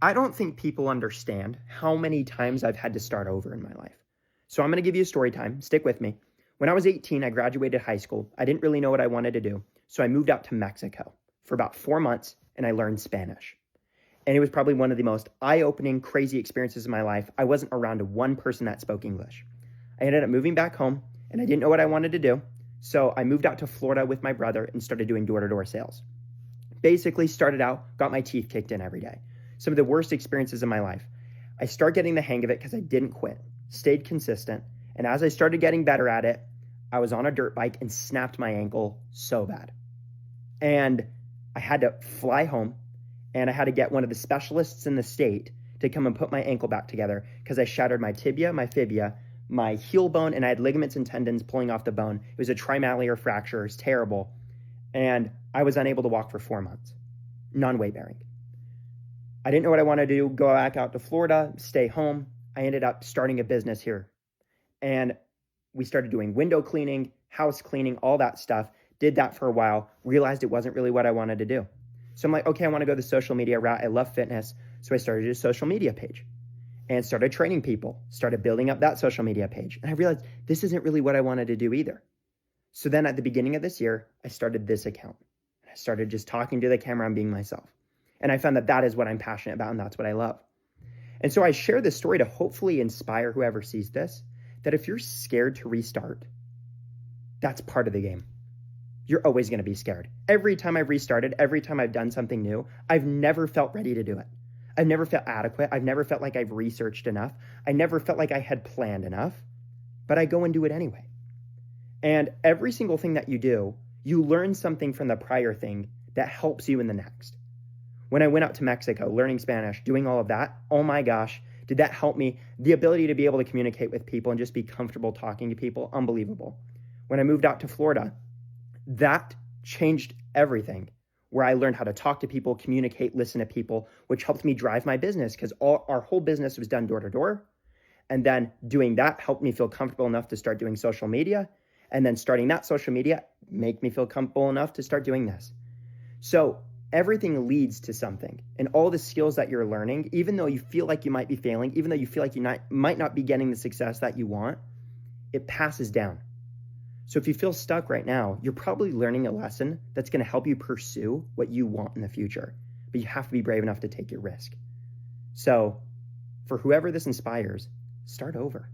I don't think people understand how many times I've had to start over in my life. So I'm going to give you a story time. Stick with me. When I was 18, I graduated high school. I didn't really know what I wanted to do. So I moved out to Mexico for about 4 months and I learned Spanish. And it was probably one of the most eye-opening, crazy experiences of my life. I wasn't around one person that spoke English. I ended up moving back home and I didn't know what I wanted to do. So I moved out to Florida with my brother and started doing door-to-door sales. Basically started out, got my teeth kicked in every day. Some of the worst experiences in my life. I started getting the hang of it because I didn't quit, stayed consistent. And as I started getting better at it, I was on a dirt bike and snapped my ankle so bad. And I had to fly home and I had to get one of the specialists in the state to come and put my ankle back together because I shattered my tibia, my fibia, my heel bone, and I had ligaments and tendons pulling off the bone. It was a trimallear fracture. It was terrible. And I was unable to walk for 4 months, non-weight bearing. I didn't know what I wanted to do, go back out to Florida, stay home. I ended up starting a business here. And we started doing window cleaning, house cleaning, all that stuff. Did that for a while, realized it wasn't really what I wanted to do. So I'm like, okay, I want to go the social media route. I love fitness. So I started a social media page and started training people, started building up that social media page. And I realized this isn't really what I wanted to do either. So then at the beginning of this year, I started this account. I started just talking to the camera and being myself. And I found that that is what I'm passionate about and that's what I love. And so I share this story to hopefully inspire whoever sees this, that if you're scared to restart, that's part of the game. You're always going to be scared. Every time I've restarted, every time I've done something new, I've never felt ready to do it. I've never felt adequate. I've never felt like I've researched enough. I never felt like I had planned enough, but I go and do it anyway. And every single thing that you do, you learn something from the prior thing that helps you in the next. When I went out to Mexico, learning Spanish, doing all of that, oh my gosh, did that help me? The ability to be able to communicate with people and just be comfortable talking to people, unbelievable. When I moved out to Florida, that changed everything, where I learned how to talk to people, communicate, listen to people, which helped me drive my business because our whole business was done door to door. And then doing that helped me feel comfortable enough to start doing social media. And then starting that social media make me feel comfortable enough to start doing this. So everything leads to something, and all the skills that you're learning, even though you feel like you might be failing, even though you feel like you might not be getting the success that you want, it passes down. So if you feel stuck right now, you're probably learning a lesson that's going to help you pursue what you want in the future, but you have to be brave enough to take your risk. So for whoever this inspires, start over.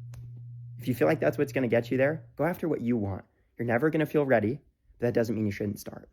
If you feel like that's what's going to get you there, go after what you want. You're never going to feel ready, but that doesn't mean you shouldn't start.